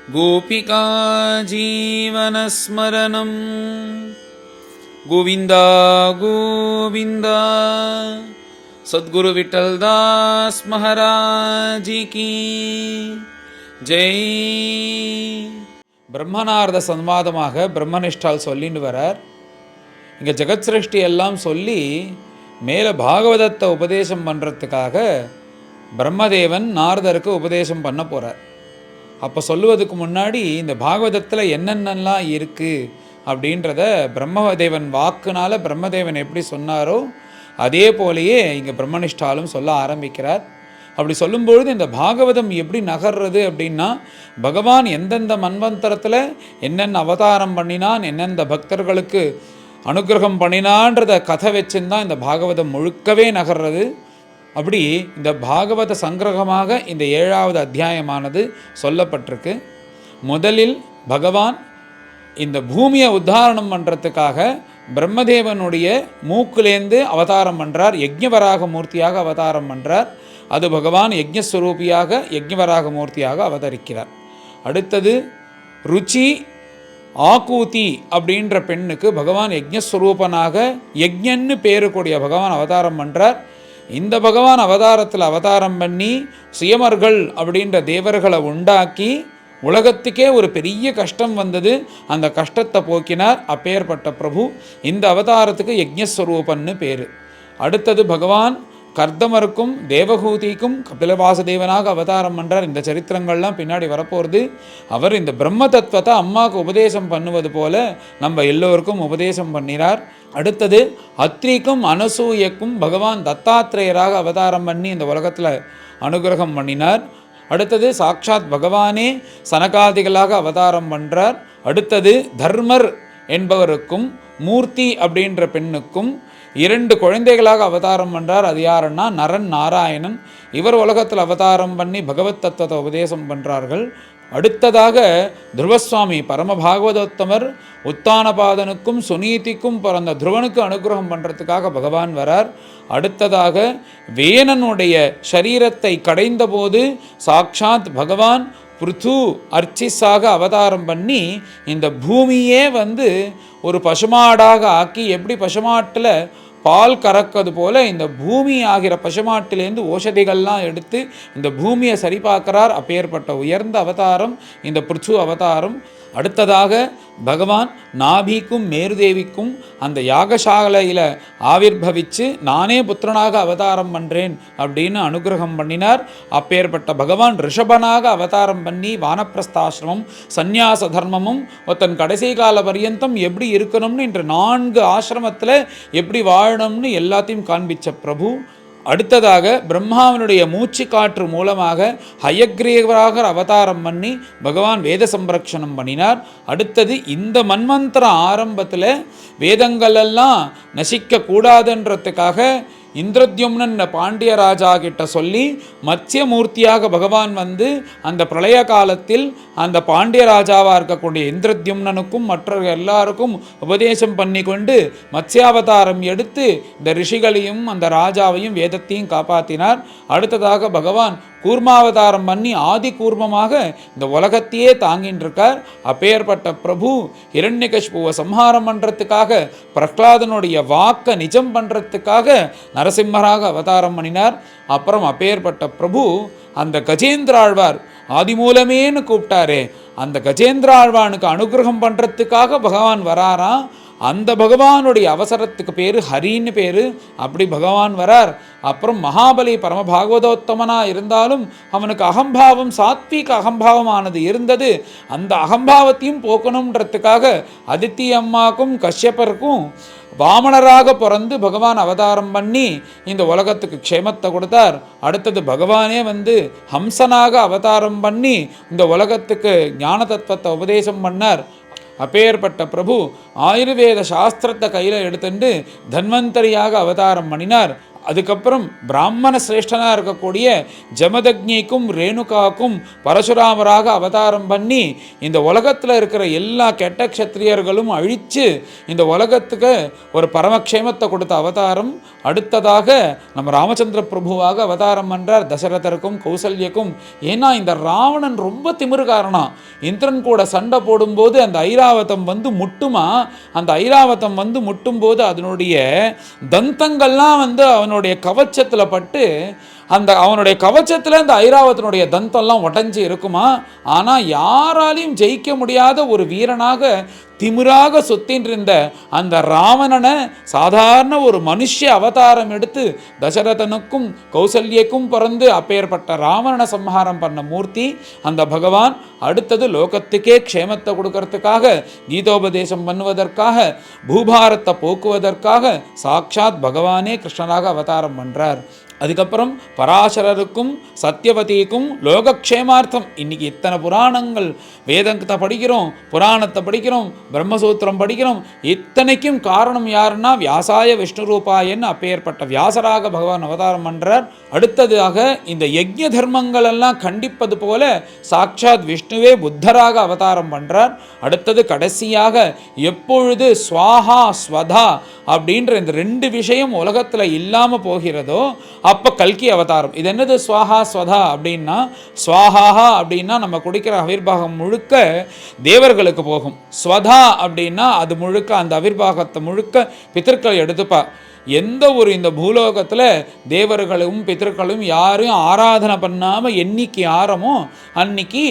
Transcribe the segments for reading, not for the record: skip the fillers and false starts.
गोपिका जीवनस्मरणं गोविन्द गोविन्द सद्गुरु विठ्ठलदास महाराज की जय. பிரம்மனார்த சன்வாதமாக பிரம்மனிஷ்டால் சொல்லின்னு வரார். இங்கே ஜெகத் சிருஷ்டி எல்லாம் சொல்லி மேலே பாகவதத்தை உபதேசம் பண்ணுறதுக்காக பிரம்மதேவன் நாரதருக்கு உபதேசம் பண்ண போகிறார். அப்போ சொல்லுவதுக்கு முன்னாடி இந்த பாகவதத்தில் என்னென்னலாம் இருக்குது அப்படின்றத பிரம்மதேவன் வாக்குனால பிரம்மதேவன் எப்படி சொன்னாரோ அதே போலேயே இங்கே பிரம்மனிஷ்டாலும் சொல்ல ஆரம்பிக்கிறார். அப்படி சொல்லும்பொழுது இந்த பாகவதம் எப்படி நகர்றது அப்படின்னா, பகவான் எந்தெந்த மன்வந்தரத்தில் என்னென்ன அவதாரம் பண்ணினான், எந்தெந்த பக்தர்களுக்கு அனுகிரகம் பண்ணினான்றத கதை வச்சுருந்தான் இந்த பாகவதம் முழுக்கவே நகர்றது. அப்படி இந்த பாகவத சங்கிரகமாக இந்த 7வது அத்தியாயமானது சொல்லப்பட்டிருக்கு. முதலில் பகவான் இந்த பூமியை உத்தாரணம் பண்ணுறதுக்காக பிரம்மதேவனுடைய மூக்குலேருந்து அவதாரம் பண்ணுறார். யஜ்ஞவராக மூர்த்தியாக அவதாரம் பண்ணுறார். அது பகவான் யஜ்ஞஸ்வரூபியாக யஜ்ஞவராக மூர்த்தியாக அவதரிக்கிறார். அடுத்தது ருச்சி ஆக்கூதி அப்படின்ற பெண்ணுக்கு பகவான் யஜ்ஞஸ்வரூபனாக யஜ்ஞன்னு பேரு கூடிய பகவான் அவதாரம் பண்ணுறார். இந்த பகவான் அவதாரத்தில் அவதாரம் பண்ணி சுயமர்கள் அப்படின்ற தேவர்களை உண்டாக்கி உலகத்துக்கே ஒரு பெரிய கஷ்டம் வந்தது, அந்த கஷ்டத்தை போக்கினார். அப்பேற்பட்ட பிரபு இந்த அவதாரத்துக்கு யஜ்ஞஸ்வரூபன்னு பேர். அடுத்தது பகவான் கர்தமருக்கும் தேவகூதிக்கும் கபிலவாசுதேவனாக அவதாரம் பண்ணுறார். இந்த சரித்திரங்கள்லாம் பின்னாடி வரப்போகிறது. அவர் இந்த பிரம்ம தத்துவத்தை அம்மாவுக்கு உபதேசம் பண்ணுவது போல நம்ம எல்லோருக்கும் உபதேசம் பண்ணினார். அடுத்தது அத்ரிக்கும் அனசூயக்கும் பகவான் தத்தாத்ரேயராக அவதாரம் பண்ணி இந்த உலகத்தில் அனுகிரகம் பண்ணினார். அடுத்தது சாக்ஷாத் பகவானே சனகாதிகளாக அவதாரம் பண்ணுறார். அடுத்தது தர்மர் என்பவருக்கும் மூர்த்தி அப்படின்ற பெண்ணுக்கும் 2 குழந்தைகளாக அவதாரம் பண்ணுறார். அது யாருன்னா நரன் நாராயணன். இவர் உலகத்தில் அவதாரம் பண்ணி பகவத் தத்துவத்தை உபதேசம் பண்ணுறார்கள். அடுத்ததாக துருவசுவாமி பரம பாகவதோத்தமர் உத்தானபாதனுக்கும் சுனீதிக்கும் பிறந்த துருவனுக்கு அனுகிரகம் பண்ணுறதுக்காக பகவான் வரார். அடுத்ததாக வேணனுடைய சரீரத்தை கடைந்த போது சாக்ஷாத் பகவான் பிருத்து அர்ச்சிஸாக அவதாரம் பண்ணி இந்த பூமியே ஒரு பசுமாடாக ஆக்கி, எப்படி பசுமாட்டில் பால் கறக்கிறது போல இந்த பூமி ஆகிற பசுமாட்டிலேருந்து ஓஷதிகள்லாம் எடுத்து இந்த பூமியை சரி பார்க்கிறார். அப்பேற்பட்ட உயர்ந்த அவதாரம் இந்த பிருத்து அவதாரம். அடுத்ததாக பகவான் நாபிக்கும் மேருதேவிக்கும் அந்த யாகசாலையில் ஆவிர்பவித்து நானே புத்திரனாக அவதாரம் பண்ணுறேன் அப்படின்னு அனுகிரகம் பண்ணினார். அப்பேற்பட்ட பகவான் ரிஷபனாக அவதாரம் பண்ணி வானப்பிரஸ்தாசிரமம் சந்நியாச தர்மமும் ஒருத்தன் கடைசி கால பரியந்தம் எப்படி இருக்கணும்னு இன்று 4 ஆசிரமத்தில் எப்படி வாழணும்னு எல்லாத்தையும் காண்பித்த பிரபு. அடுத்ததாக பிரம்மாவனுடைய மூச்சு காற்று மூலமாக ஹயக்ரீவராக அவதாரம் பண்ணி பகவான் வேத சம்ரக்ஷணம் பண்ணினார். அடுத்தது இந்த மன்வந்தர ஆரம்பத்தில் வேதங்கள் எல்லாம் நசிக்க கூடாதுன்றதுக்காக இந்திரத்யும்னன் பாண்டிய ராஜா கிட்ட சொல்லி மத்ஸ்யமூர்த்தியாக பகவான் அந்த பிரளய காலத்தில் அந்த பாண்டிய ராஜாவாக இருக்கக்கூடிய இந்திரத்யும்னனுக்கும் மற்ற எல்லாருக்கும் உபதேசம் பண்ணி கொண்டு மத்ஸ்யாவதாரம் எடுத்து இந்த ரிஷிகளையும் அந்த ராஜாவையும் வேதத்தையும் காப்பாற்றினார். அடுத்ததாக பகவான் கூர்மாவதாரம் பண்ணி ஆதி கூர்மமாக இந்த உலகத்தையே தாங்கின்னு இருக்கார். அப்பேற்பட்ட பிரபு இரண்யகசிபுவை சம்ஹாரம் பண்ணுறதுக்காக பிரகலாதனுடைய வாக்கை நிஜம் பண்ணுறதுக்காக நரசிம்மராக அவதாரம் பண்ணினார். அப்புறம் அப்பேற்பட்ட பிரபு அந்த கஜேந்திராழ்வார் ஆதிமூலமேன்னு கூப்பிட்டாரே, அந்த கஜேந்திராழ்வானுக்கு அனுகிரகம் பண்ணுறதுக்காக பகவான் வராராம். அந்த பகவானுடைய அவசரத்துக்கு பேர் ஹரின்னு பேர். அப்படி பகவான் வரார். அப்புறம் மகாபலி பரம பாகவதோத்தமனாக இருந்தாலும் அவனுக்கு அகம்பாவம் சாத்வீக அகம்பாவமானது இருந்தது. அந்த அகம்பாவத்தையும் போக்கணுன்றதுக்காக அதித்தி அம்மாக்கும் கஷ்யப்பருக்கும் வாமனராக பிறந்து பகவான் அவதாரம் பண்ணி இந்த உலகத்துக்கு க்ஷேமத்தை கொடுத்தார். அடுத்தது பகவானே ஹம்சனாக அவதாரம் பண்ணி இந்த உலகத்துக்கு ஞான தத்துவத்தை உபதேசம் பண்ணார். அப்பேற்பட்ட பிரபு ஆயுர்வேத சாஸ்திரத்தை கையில் எடுத்துட்டு தன்வந்தரியாக அவதாரம் பண்ணினார். அதுக்கப்புறம் பிராமண சிரேஷ்டனாக இருக்கக்கூடிய ஜமதக்னிக்கும் ரேணுகாக்கும் பரசுராமராக அவதாரம் பண்ணி இந்த உலகத்தில் இருக்கிற எல்லா கெட்ட க்ஷத்திரியர்களும் அழித்து இந்த உலகத்துக்கு ஒரு பரமக்ஷேமத்தை கொடுத்த அவதாரம். அடுத்ததாக நம்ம ராமச்சந்திர பிரபுவாக அவதாரம் பண்றார் தசரதருக்கும் கௌசல்யக்கும். ஏன்னா இந்த ராவணன் ரொம்ப திமிருக்காரனா. இந்திரன் கூட சண்டை போடும்போது அந்த ஐராவதம் வந்து முட்டுமா, அந்த ஐராவதம் வந்து முட்டும் போது அதனுடைய தந்தங்கள்லாம் வந்து அவனுடைய கவச்சத்தில் பட்டு அந்த அவனுடைய கவச்சத்தில் இந்த ஐராவதனுடைய தந்தம்லாம் உடஞ்சி இருக்குமா. ஆனால் யாராலையும் ஜெயிக்க முடியாத ஒரு வீரனாக திமிராக சுத்தின்றிருந்த அந்த ராவணனை சாதாரண ஒரு மனுஷ அவதாரம் எடுத்து தசரதனுக்கும் கௌசல்யக்கும் பிறந்து அப்பேற்பட்ட ராவணனை சம்ஹாரம் பண்ண மூர்த்தி அந்த பகவான். அடுத்தது லோகத்துக்கே க்ஷேமத்தை கொடுக்கறதுக்காக, கீதோபதேசம் பண்ணுவதற்காக, பூபாரத்தை போக்குவதற்காக சாட்சாத் பகவானே கிருஷ்ணராக அவதாரம் பண்றார். அதுக்கப்புறம் பராசரருக்கும் சத்யவதிக்கும் லோகக்ஷேமார்த்தம். இன்னைக்கு இத்தனை புராணங்கள், வேதத்தை படிக்கிறோம், புராணத்தை படிக்கிறோம், பிரம்மசூத்திரம் படிக்கிறோம். இத்தனைக்கும் காரணம் யாருன்னா வியாசாய விஷ்ணு ரூபாயன்னு அப்பேற்பட்ட வியாசராக பகவான் அவதாரம் பண்றார். அடுத்ததாக இந்த யஜ்ஞ தர்மங்கள் எல்லாம் கண்டிப்பது போல சாட்சாத் விஷ்ணுவே புத்தராக அவதாரம் பண்றார். அடுத்தது கடைசியாக எப்பொழுது ஸ்வாஹா ஸ்வதா அப்படின்ற இந்த ரெண்டு விஷயம் உலகத்துல இல்லாம போகிறதோ அப்ப கல்கி அவதாரம். இது என்னது ஸ்வாஹா ஸ்வதா அப்படின்னா, ஸ்வாஹாஹா அப்படின்னா நம்ம குடிக்கிற அவிர்வாகம் முழுக்க தேவர்களுக்கு போகும். ஸ்வதா அப்படின்னா அது முழுக்க அந்த அவிர்வாகத்தை முழுக்க பிதற்கள் எடுத்துப்பா. எந்த ஒரு இந்த பூலோகத்தில் தேவர்களும் பிதர்களும் யாரும் ஆராதனை பண்ணாமல் என்னைக்கு ஆரமோ அன்னைக்கு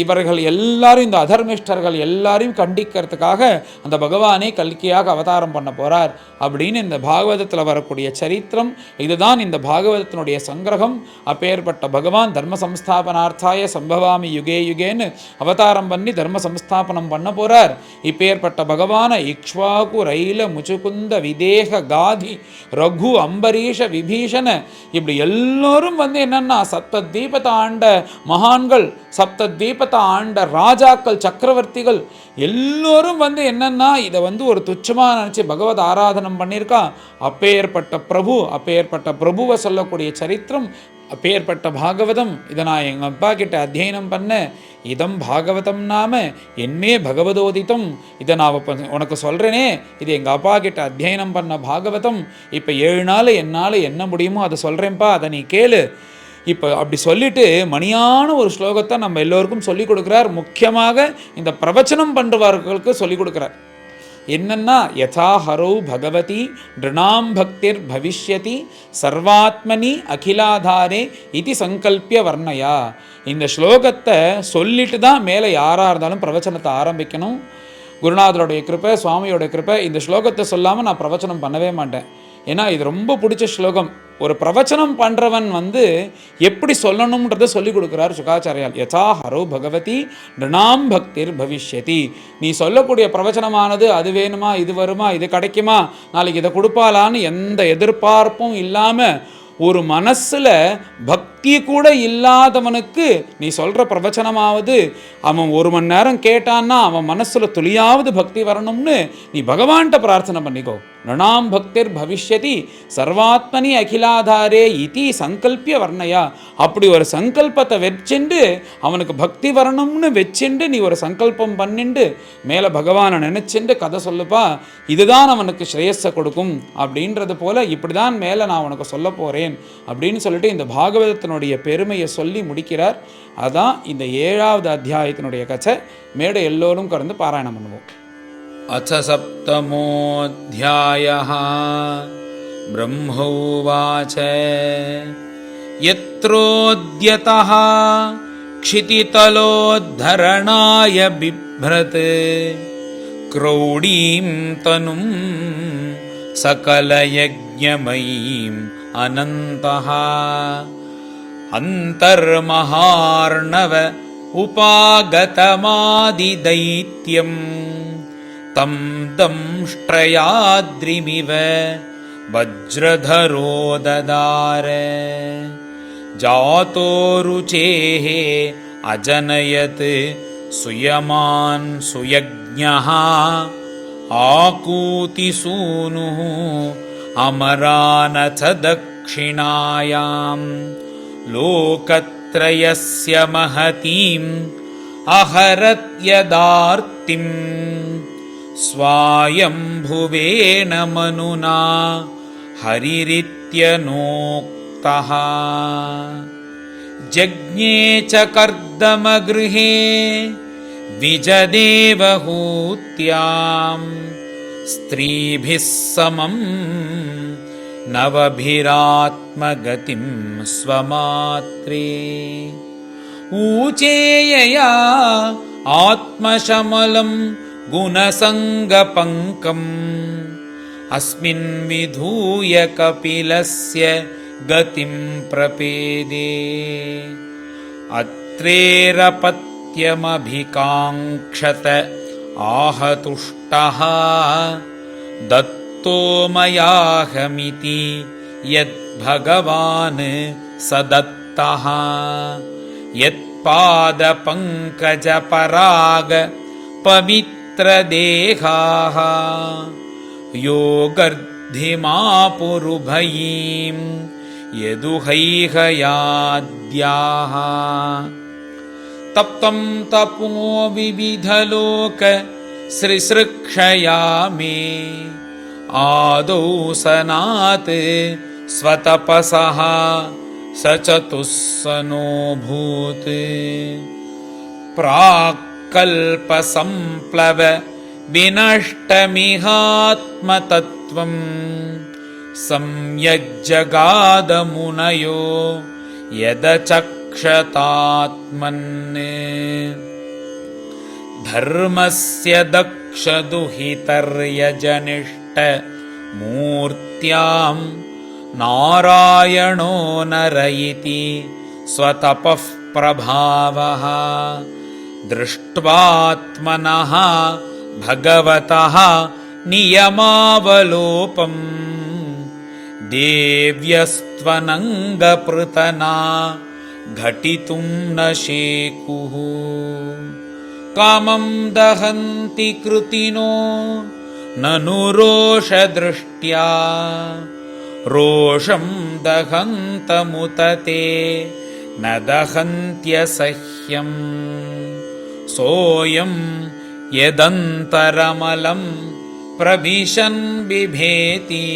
இவர்கள் எல்லாரும், இந்த அதர்மிஷ்டர்கள் எல்லாரையும் கண்டிக்கிறதுக்காக அந்த பகவானே கல்கியாக அவதாரம் பண்ண போகிறார் அப்படின்னு இந்த பாகவதத்தில் வரக்கூடிய சரித்திரம். இதுதான் இந்த பாகவதத்தினுடைய சங்கிரகம். அப்பேற்பட்ட பகவான் தர்ம சம்ஸ்தாபனார்த்தாய சம்பவாமி யுகே யுகேன்னு அவதாரம் பண்ணி தர்ம சம்ஸ்தாபனம் பண்ண போகிறார். இப்பேற்பட்ட பகவான இக்ஷ்வாகு ரைல முச்சுகுந்த விதேக காதி ரகு அம்பரீஷ விபீஷண இப்படி எல்லோரும் வந்து என்னன்னா சப்த தீபத்தை ஆண்ட மகான்கள், சப்த தீபத்தை ஆண்ட ராஜாக்கள், சக்கரவர்த்திகள் எல்லோரும் வந்து என்னன்னா இதை வந்து ஒரு துச்சமாக நினச்சி பகவத் ஆராதனம் பண்ணியிருக்கா. அப்பேற்பட்ட பிரபு, அப்பேற்பட்ட பிரபுவை சொல்லக்கூடிய சரித்திரம், அப்பேற்பட்ட பாகவதம். இதை நான் எங்கள் அப்பா கிட்ட அத்தியனம் பண்ண. இதம் பாகவதம் நாம என்மே பகவதோதித்தம். இதை நான் உனக்கு சொல்கிறேனே, இது எங்கள் அப்பா கிட்ட அத்தியனம் பண்ண பாகவதம். இப்போ 7 நாள் என்னால் என்ன முடியுமோ அதை சொல்கிறேன்ப்பா, அதை நீ கேளு. இப்போ அப்படி சொல்லிட்டு மணியான ஒரு ஸ்லோகத்தை நம்ம எல்லோருக்கும் சொல்லிக் கொடுக்குறார். முக்கியமாக இந்த பிரவச்சனம் பண்ணுறவர்களுக்கு சொல்லிக் கொடுக்குறார். என்னன்னா யதா ஹரௌ பகவதி நிருணாம் பக்திர் பவிஷ்யதி சர்வாத்மனி அகிலாதாரே இது சங்கல்பிய வர்ணயா. இந்த ஸ்லோகத்தை சொல்லிட்டு தான் மேலே யாராக இருந்தாலும் பிரவச்சனத்தை ஆரம்பிக்கணும். குருநாதருடைய கிருப்பை, சுவாமியோட கிருப்பை. இந்த ஸ்லோகத்தை சொல்லாமல் நான் பிரவச்சனம் பண்ணவே மாட்டேன். ஏன்னா இது ரொம்ப பிடிச்ச ஸ்லோகம். ஒரு பிரவச்சனம் பண்ணுறவன் வந்து எப்படி சொல்லணும்ன்றதை சொல்லிக் கொடுக்குறார் சுகாச்சாரியால். யதா ஹரோ பகவதி நிருணாம் பக்திர் பவிஷ்யதி. நீ சொல்லக்கூடிய பிரவச்சனமானது அது வேணுமா, இது வருமா, இது கிடைக்குமா, நாளைக்கு இதை கொடுப்பாலான்னு எந்த எதிர்பார்ப்பும் இல்லாமல் ஒரு மனசில் பக்தி கூட இல்லாதவனுக்கு நீ சொல்கிற பிரவச்சனமாவது அவன் 1 மணி நேரம் கேட்டான்னா அவன் மனசில் துளியாவது பக்தி வரணும்னு நீ பகவான்கிட்ட பிரார்த்தனை பண்ணிக்கோ. நணாம் பக்திர் பவிஷ்யதி சர்வாத்மனி அகிலாதாரே இதி சங்கல்பிய வர்ணயா. அப்படி ஒரு சங்கல்பத்தை வச்சுண்டு அவனுக்கு பக்தி வரணும்னு வச்சுண்டு நீ ஒரு சங்கல்பம் பண்ணிண்டு மேலே பகவானை நினச்சிண்டு கதை சொல்லுப்பா, இதுதான் அவனுக்கு ஸ்ரேயஸை கொடுக்கும் அப்படின்றது போல் இப்படி தான் மேலே நான் உனக்கு சொல்ல போகிறேன் அப்படின்னு சொல்லிட்டு இந்த பாகவதத்தினுடைய பெருமையை சொல்லி முடிக்கிறார். அதான் இந்த 7வது அத்தியாயத்தினுடைய கதை. மேடை எல்லோரும் கடந்து பாராயணம் பண்ணுவோம். அத சப்தமோऽध्यायः ब्रह्मोवाच यत्रोद्यतः क्षितितलोद्धरणाय बिभ्रत् क्रौडीं तनुं सकलयज्ञमयीम् अनन्तः अन्तर्महार्णव उपागतमादिदैत्यम् तं दंष्ट्रयाद्रिमिव वज्रधरो ददार जातो रुचेः अजनयत् सुयमान् सुयज्ञः आकूतिसूनुः अमरानथ दक्षिणायां लोकत्रयस्य महतीम् अहरत्यदार्तिम् स्वायम्भुवेन मनुना हरिरित्यनोक्तः। जज्ञे च कर्दमगृहे द्विजदेवहूत्याम् स्त्रीभिः समं नवभिरात्मगतिं स्वमात्रे। ऊचेयया आत्मशमलं गुणसङ्गपङ्कम् अस्मिन् विधूय कपिलस्य गतिं प्रपेदे। अत्रेरपत्यमभिकाङ्क्षत आहतुष्टः दत्तो मयाहमिति यद्भगवान् स दत्तः। यत्पादपङ्कजपराग पवित्रदेहाः योगर्धिमापुरुभयीं यदुहैहयाद्याः। तप्तं तपो विविधलोक सृसृक्षया मे आदौ सनात् स्वतपसः स चतुस्सनोऽभूत्। प्राक्कल्पसम्प्लव विनष्टमिहात्मतत्त्वं सम्यग्जगादमुनयो यदचक्षतात्मन्। धर्मस्य दक्षदुहितर्यजनिष्टमूर्त्यां नारायणो नर इति स्वतपः प्रभावः। दृष्ट्वात्मनः भगवतः नियमावलोपम् देव्यस्त्वनङ्गपृतना घटितुं न शेकुः। कामं दहन्ति कृतिनो ननु रोषदृष्ट्या रोषं दहन्तमुत ते न दहन्त्यसह्यम्। सोऽयं यदन्तरमलं प्रविशन् बिभेति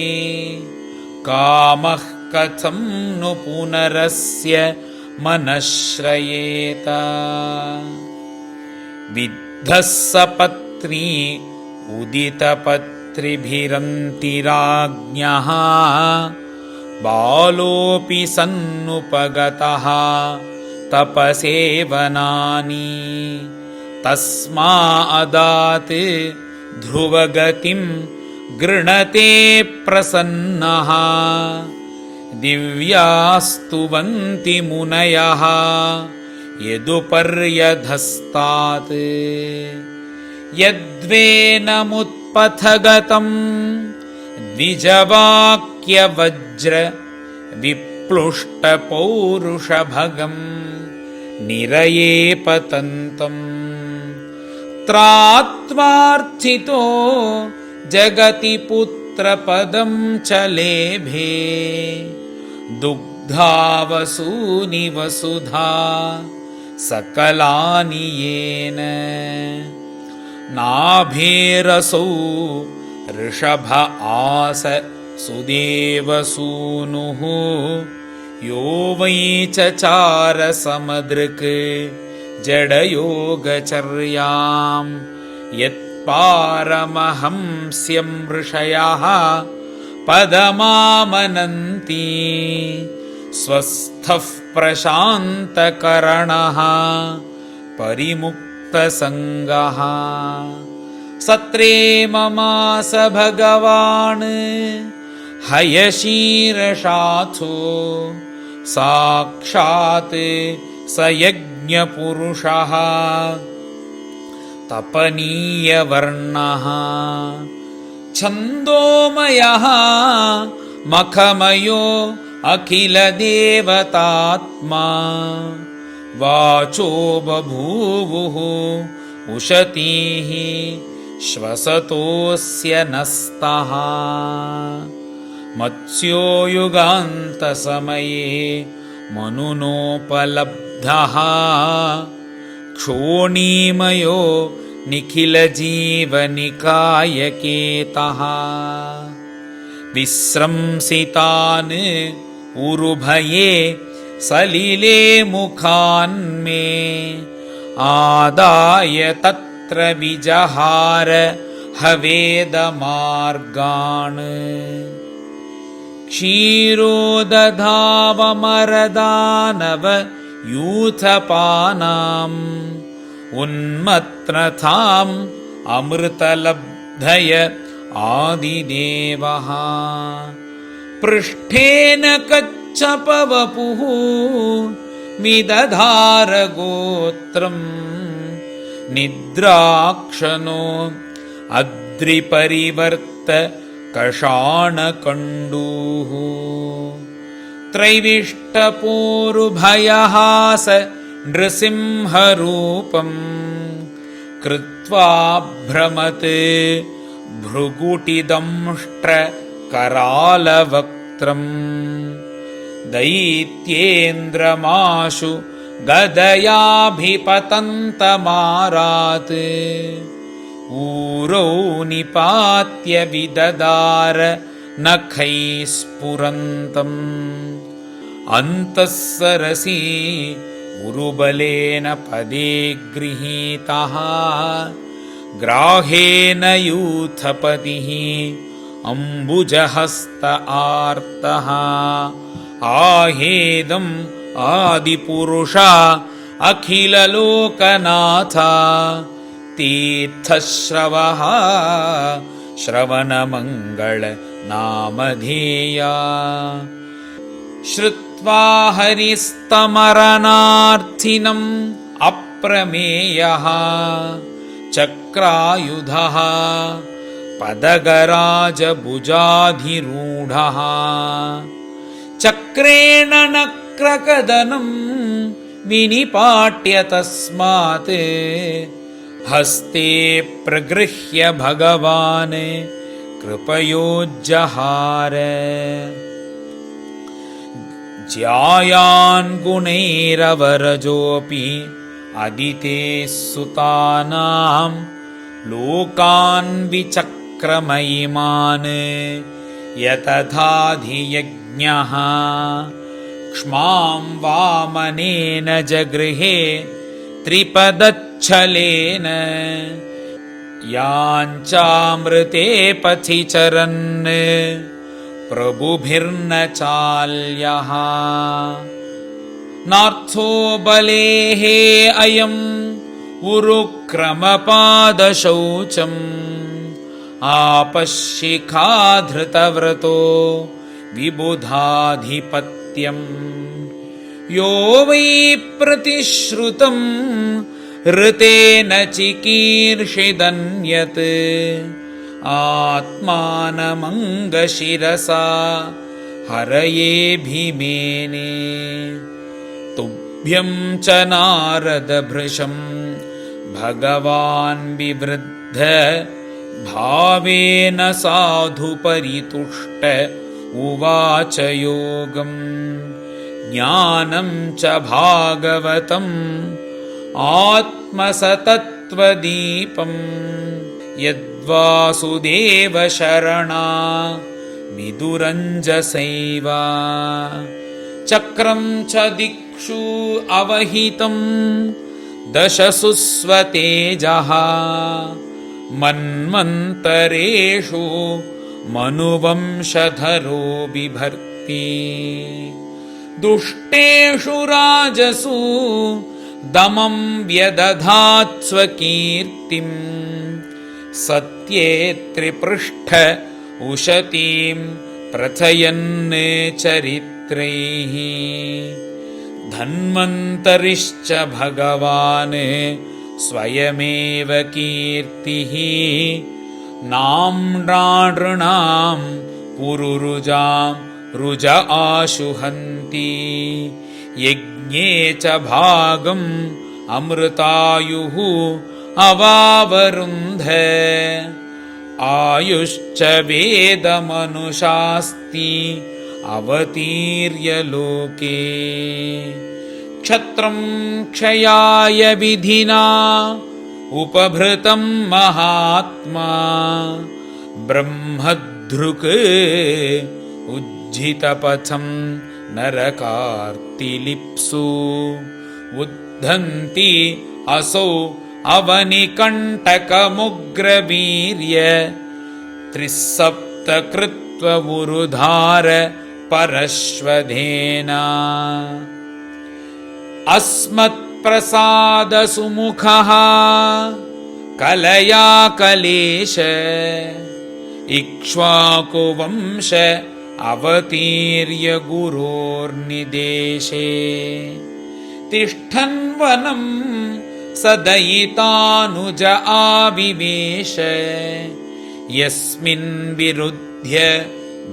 कामः कथं नु पुनरस्य मनश्रयेत। विद्धः सपत्नी उदितपत्रिभिरन्तिराज्ञः बालोऽपि सन्नुपगतः तपसेवनानि। तस्मादात् ध्रुवगतिं गृणते प्रसन्नः दिव्यास्तुवन्ति मुनयः यदुपर्यधस्तात्। यद्वेनमुत्पथगतं द्विजवाक्यवज्र विप्लुष्टपौरुषभगं निरये पतन्तम्। त्रात्वार्थितो जगति पुत्रपदं च लेभे दुग्धावसूनि वसुधा सकलानि येन। नाभेरसौ ऋषभ आस सुदेवसूनुः यो वै चचार समदृक् जडयोगचर्यां। यत्पारमहंस्यं ऋषयः पदमामनन्ति स्वस्थः प्रशान्तकरणः परिमुक्तसङ्गः। सत्रे ममास भगवान् हयशीरशाथो साक्षात् स यज्ञपुरुषः तपनीयवर्णः। छन्दोमयः मखमयो अखिलदेवतात्मा वाचो बभूवुः उशतीः श्वसतोऽस्य नस्तः। मत्स्यो युगान्तसमये मनुनोपलब्धः क्षोणीमयो निखिलजीवनिकायकेतः। विस्रंसितान् उरुभये सलिले मुखान्मे आदाय तत्र विजहार हवेदमार्गान् क्षीरोदधावमरदानव यूथपानाम् उन्मत्नथाम् अमृतलब्धय आदिदेवः पृष्ठेन कच्छपवपुः विदधार गोत्रम् निद्राक्षनो अद्रिपरिवर्त कषाणकण्डूः त्रैविष्टपोरुभयहास नृसिंहरूपम् कृत्वा भ्रमते भृगुटिदंष्ट्र करालवक्त्रम् दैत्येन्द्रमाशु गदयाभिपतन्तमारात् ऊरौ निपात्य विददार नखैः स्फुरन्तम् अन्तःसरसि उरुबलेन पदे गृहीतः ग्राहेण यूथपतिः अम्बुजहस्त आर्तः आहेदम् आदिपुरुषा अखिललोकनाथ तीर्थश्रवः श्रवणमङ्गल नामधेया श्रुत्वा हरिस्तमरणार्थिनम् अप्रमेयः चक्रायुधः पदगराजभुजाधिरूढः चक्रेण नक्रकदनं विनिपाट्य तस्मात् हस्ते प्रगृह्य भगवान् कृपयोज्जहार ज्यायान् गुणैरवरजोऽपि अदितेः सुतानां लोकान् विचक्रमयिमान् यतथाधियज्ञः क्ष्मां वामनेन जगृहे त्रिपदच्छलेन याञ्चामृते पथि चरन् प्रभुभिर्न चाल्यः नार्थो बलेः अयम् उरुक्रमपादशौचम् आपश्शिखाधृतव्रतो विबुधाधिपत्यम् यो वै प्रतिश्रुतम् ऋतेन चिकीर्षिदन्यत् आत्मानमङ्गशिरसा हरये भीमेने तुभ्यं च नारद भृशं भगवान् विवृद्ध भावेन साधु परितुष्ट उवाच योगम् ज्ञानं च भागवतम् आत्मसतत्त्वदीपम् यद्वासुदेव शरणा विदुरञ्जसैव चक्रं च दिक्षु अवहितं दशसु स्वतेजः मन्वन्तरेषु मनुवंशधरो बिभर्ति दुष्टेषु राजसु दमं व्यदधात् स्वकीर्तिम् सत्ये त्रिपृष्ठ उशतीं प्रथयन् चरित्रैः धन्वन्तरिश्च भगवान् स्वयमेव कीर्तिः नाम्नानृणां पुरुरुजां रुज आशुहन्ति यज्ञे च भागम् अमृतायुः अवावरुन्ध आयुश्च वेदमनुशास्ति अवतीर्य लोके क्षत्रं क्षयाय विधिना उपभृतं महात्मा ब्रह्मद्रोह धृक् उज्झितपथं नरकार्तिलिप्सु उद्धन्ति असौ अवनिकण्टकमुग्रवीर्य त्रिसप्तकृत्वुरुधार परश्वधेना अस्मत्प्रसादसुमुखः कलया कलेश इक्ष्वाकुवंश अवतीर्य गुरोर्निदेशे तिष्ठन्वनं सदयितानुज आविवेश यस्मिन् विरुध्य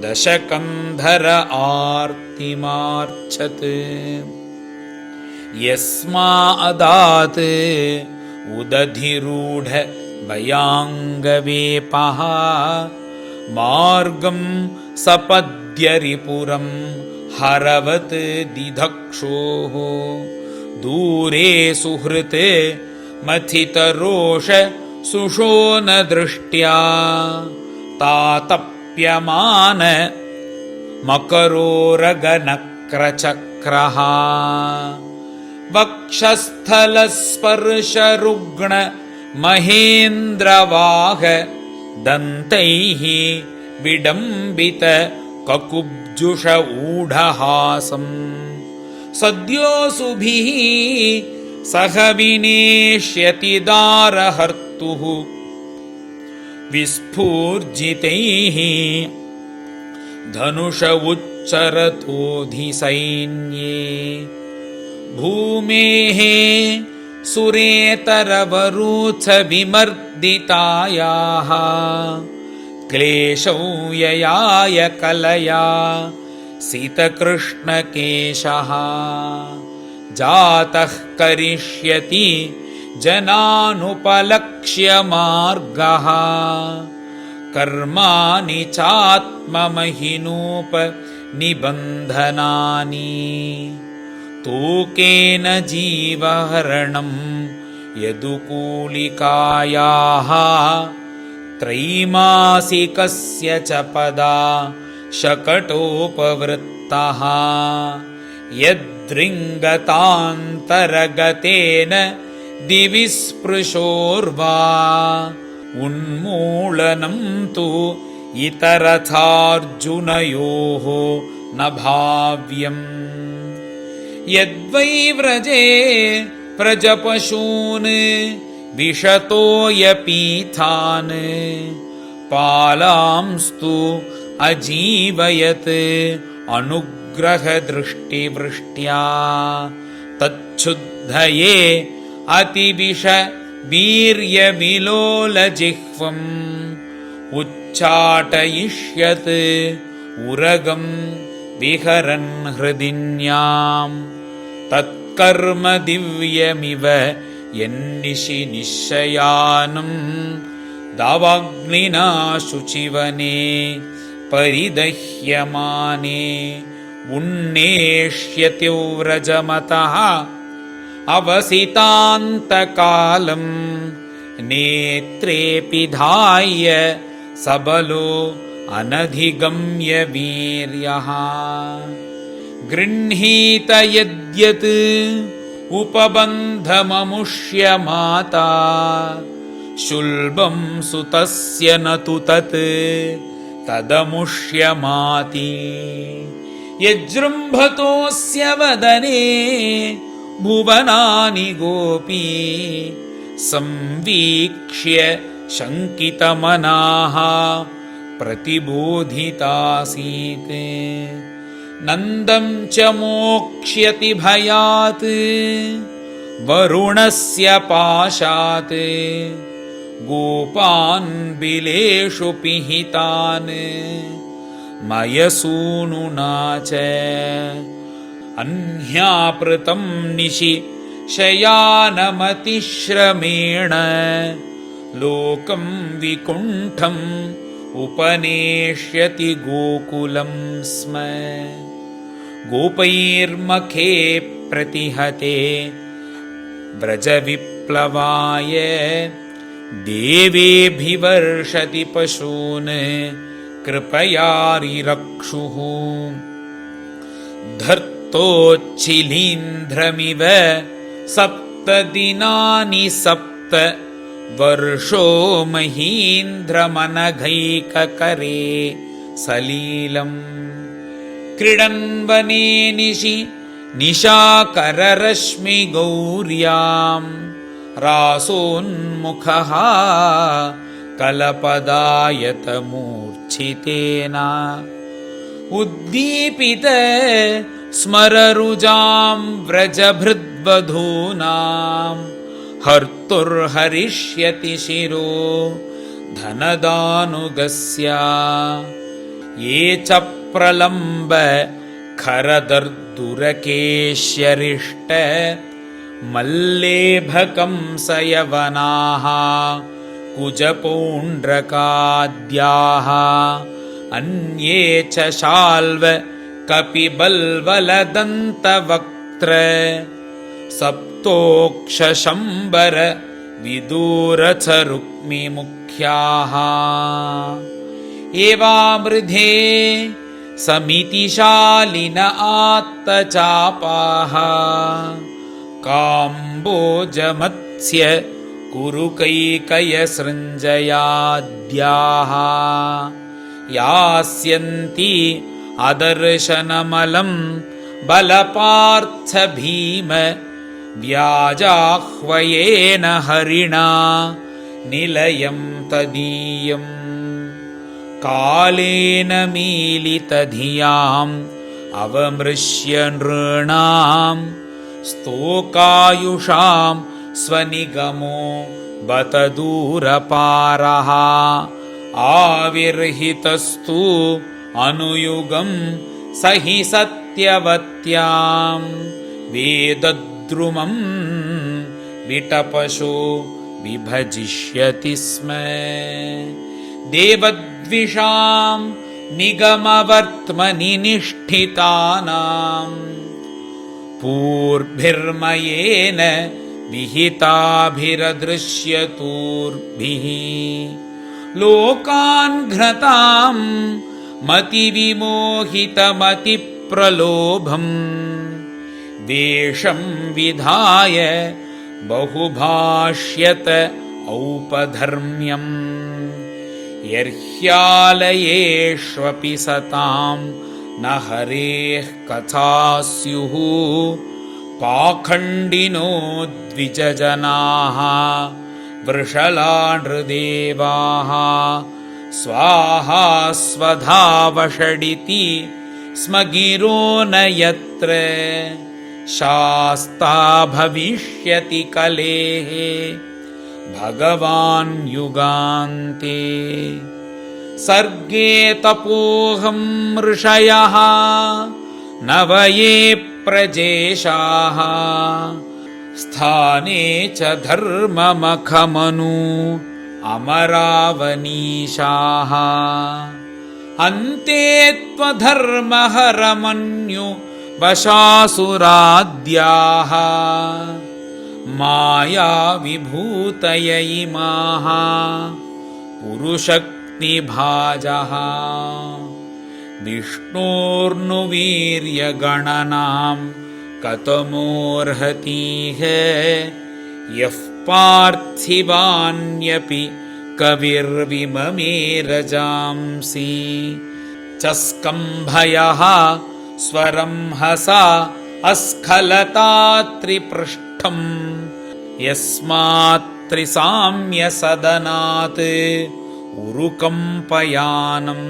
दशकन्धर आर्तिमार्च्छत् यस्मादात् उदधिरूढ भयाङ्गवेपः मार्गं सपद्यरिपुरं हरवत् दिधक्षोः दूरे सुहृत् मथितरोष सुषोणदृष्ट्या तातप्यमान मकरोरगनक्रचक्रः वक्षस्थलस्पर्शरुग्ण महेन्द्रवाह दन्तैः विडम्बित ककुब्जुष ऊढहासम् सद्योऽसुभिः सह विनेष्यति दारहर्तुः विस्फूर्जितैः धनुष उच्चरतोऽधिसैन्ये भूमेः सुरेतरवरूथ विमर्दितायाः क्लेशौ ययाय कलया सितकृष्णकेशः जातः करिष्यति जनानुपलक्ष्य मार्गः कर्माणि चात्ममहिनोपनिबन्धनानि तूकेन जीवहरणं यदुकूलिकायाः त्रैमासिकस्य च पदा शकटोपवृत्तः यद्रिङ्गतान्तरगतेन दिवि स्पृशोर्वा उन्मूलनं तु इतरथार्जुनयोः न भाव्यम् यद्वै व्रजे प्रजपशून् विशतोऽयपीथान् पालांस्तु अजीवयत् अनुग्रहदृष्टिवृष्ट्या तच्छुद्धये अतिविष वीर्यविलोलजिह्वम् उच्चाटयिष्यत् उरगं विहरन् हृदिन्याम् तत्कर्म दिव्यमिव यन्निशि निश्शयानम् दावाग्निना शुचिवने परिदह्यमाने उन्नेष्यत्योव्रजमतः अवसितान्तकालम् नेत्रे पिधाय सबलो अनधिगम्य वीर्यः गृह्णीत यद्यत् उपबन्धममुष्य माता शुल्बं सुतस्य न तु तत् तदमुष्यमाति यजृम्भतोऽस्य वदने भुवनानि गोपी संवीक्ष्य शङ्कितमनाः प्रतिबोधितासीत् नन्दं च मोक्ष्यति भयात् वरुणस्य पाशात् गोपान् बिलेषु पिहितान् मयसूनुना च अन्यापृतं निशि शयानमतिश्रमेण लोकं विकुण्ठम् उपनेष्यति गोकुलं स्म गोपैर्मखे प्रतिहते व्रजविप्लवाय देवेऽभिवर्षति पशून् कृपयारिरक्षुः धर्तोच्छिलीन्ध्रमिव सप्तदिनानि सप्त वर्षो महीन्द्रमनघैककरे सलीलम् क्रीडन्वने निशि निशाकररश्मिगौर्याम् रासोन्मुखः कलपदायतमूर्च्छितेन उद्दीपित स्मररुजां व्रजभृद्वधूनां हर्तुर्हरिष्यति शिरो धनदानुगस्य ये च प्रलम्ब खरदर्दुरकेश्यरिष्ट मल्लेभकंसयवनाः कुजपौण्ड्रकाद्याः अन्ये च शाल्व कपिबल्वलदन्तवक्त्र सप्तोक्षशम्बर विदूरथ रुक्मिमुख्याः एवामृधे समितिशालिन आत्तचापाः काम्बोजमत्स्य कुरुकैकयसृञ्जयाद्याः यास्यन्ति अदर्शनमलं बलपार्थभीम व्याजाह्वयेन हरिणा निलयं तदीयम् कालेन मीलितधियाम् अवमृश्य नृणां स्तोकायुषां स्वनिगमो बत दूरपारः आविर्हितस्तु अनुयुगं स हि सत्यवत्यां वेदद्रुमं विटपशो विभजिष्यति स्म देवद्विषां निगमवर्त्मनि निष्ठितानां पूर्भिर्मयेन विहिताभिरदृश्यतूर्भिः लोकान् घ्नतां मतिविमोहितमतिप्रलोभम् वेषं विधाय बहुभाष्यत औपधर्म्यम् यर्ह्यालयेष्वपि सतां न हरेः कथा स्युः पाखण्डिनो द्विजजनाः वृषलानृदेवाः स्वाहा स्वधावषडिति स्म गिरो न यत्र शास्ता भविष्यति कलेः भगवान् युगान्ते सर्गे तपोहं ऋषयः नवये प्रजेशाः स्थाने च धर्ममखमनु अमरावनीशाः अन्ते त्वधर्महरमन्यु वशासुराद्याः माया विभूतय इमाः पुरुषक्तिभाजः विष्णोर्नुवीर्यगणनां कतमोर्हतीह यः पार्थिवान्यपि कविर्विममे रजांसि चस्कम्भयः स्वरं हसा अस्खलतात्रिपृष्ठं यस्मात्त्रिसाम्यसदनात् उरुकम्पयानम्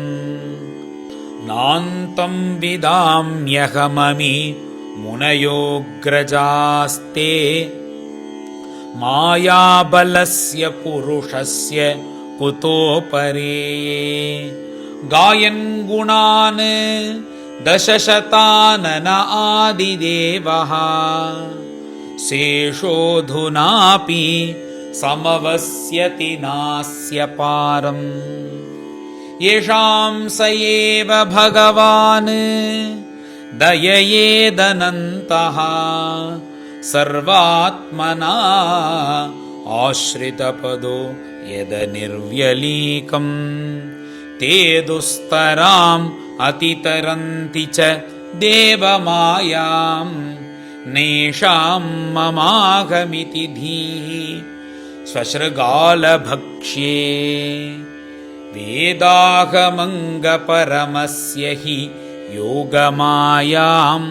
नान्तं विदाम्यहममि मुनयोऽग्रजास्ते मायाबलस्य पुरुषस्य कुतोपरेये गायन् गुणान् दशशतानन आदिदेवः शेषोऽधुनापि समवस्यति नास्य पारम् येषां स एव भगवान् दययेदनन्तः सर्वात्मना आश्रितपदो यदनिर्व्यलीकम् ते दुस्तराम् अतितरन्ति च देवमायां नेषां ममागमिति धीः स्वशृगालभक्ष्ये वेदागमङ्गपरमस्य हि योगमायां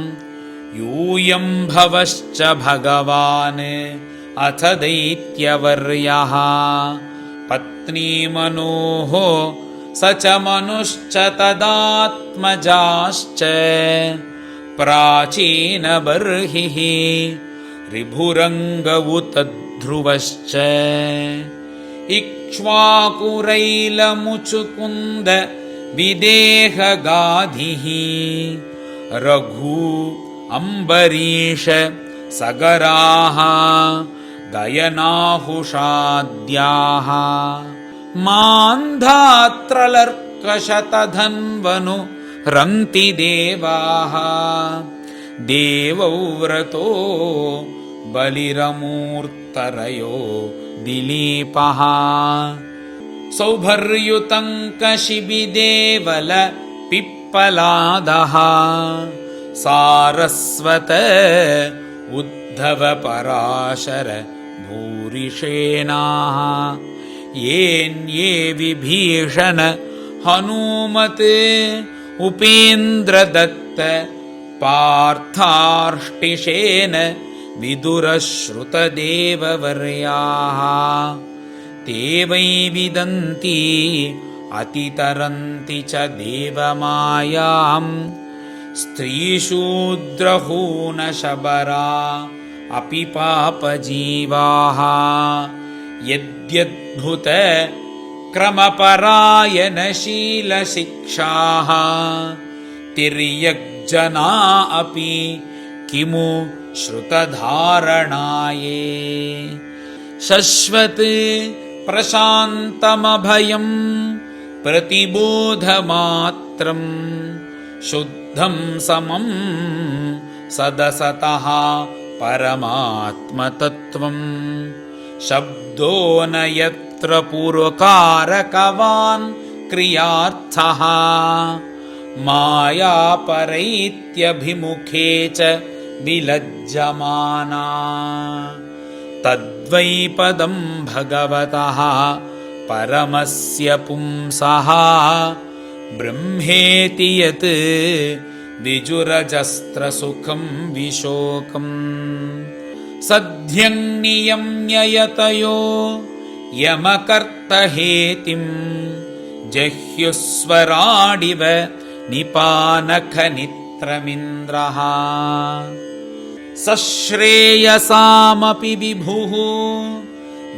यूयं भवश्च भगवान् अथ दैत्यवर्यः पत्नीमनोः स च मनुश्च तदात्मजाश्च प्राचीनबर्हिः ऋभुरङ्गवुत ध्रुवश्च इक्ष्वाकुरैलमुचुकुन्द विदेहगाधिः रघु अम्बरीष सगराः गयनाहुषाद्याः मान्धात्रलर्कशतधन्वनु रन्ति देवाः देवव्रतो बलिरमूर्तरयो दिलीपः सौभर्युतङ्कशिबिदेवल पिप्पलादः सारस्वत उद्धव पराशर भूरिषेणाः येन्ये विभीषण हनुमत् उपेन्द्रदत्त पार्थार्ष्टिशेन विदुरश्रुतदेववर्याः ते वै विदन्ति अतितरन्ति च देवमायां स्त्रीशूद्रहूनशबरा अपि पापजीवाः यद्यद्भुत क्रमपरायणशीलशिक्षाः तिर्यग्जना अपि किमु श्रुतधारणाये शश्वत् प्रशान्तमभयं प्रतिबोधमात्रं शुद्धं समं सदसतः परमात्मतत्त्वं शब्दो न यत्र पुरकारकवान् क्रियार्थः मायापरैत्यभिमुखे च विलज्जमाना तद्वै पदं भगवतः परमस्य पुंसः ब्रह्मेति यत् विजुरजस्त्रसुखं विशोकम् सद्यं नियम्य यतयो यमकर्तहेतिं जह्युस्वराडिव निपानखनित्रमिन्द्रः सश्रेयसामपि विभुः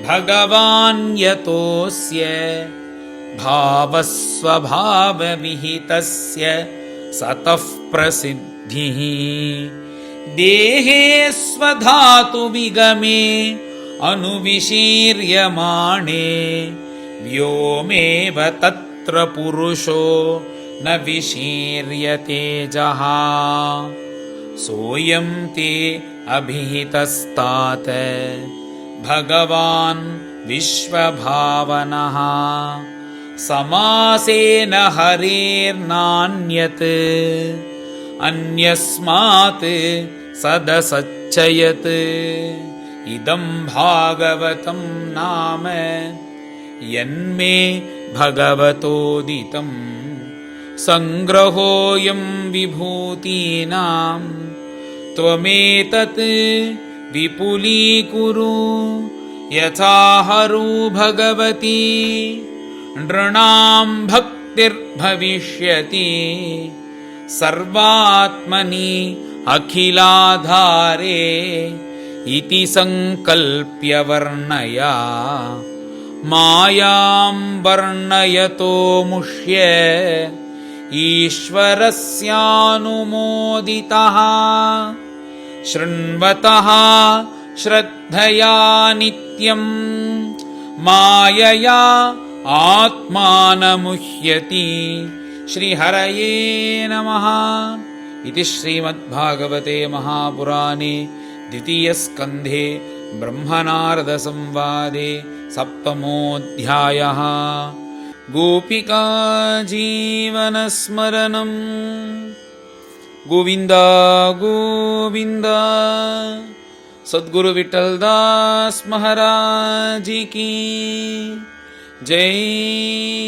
भगवान् यतोऽस्य भावस्वभावविहितस्य सतः प्रसिद्धिः देहे स्वधातुविगमे अनुविशीर्यमाणे व्योमेव तत्र पुरुषो न विशीर्यतेजः सोऽयं ते अभिहितस्तात भगवान् विश्वभावनः समासेन हरेर्नान्यत् अन्यस्मात् सदसच्चयत् इदं भागवतं नाम यन्मे भगवतोदितं संग्रहोऽयं विभूतीनां त्वमेतत् विपुलीकुरु यथाहरु भगवती नृणां भक्तिर्भविष्यति सर्वात्मनि अखिलाधारे इति संकल्प्य वर्णया मायां वर्णयतो मुष्य ईश्वरस्यानुमोदितः शृण्वतः श्रद्धया नित्यं मायया आत्मानमुह्यति श्रीहरये नमः। इति श्रीमद्भागवते महापुराणे द्वितीयस्कन्धे ब्रह्मनारदसंवादे सप्तमोऽध्यायः। गोपिका जीवनस्मरणं गोविन्द गोविन्द। सद्गुरु विठलदास महाराज की जय।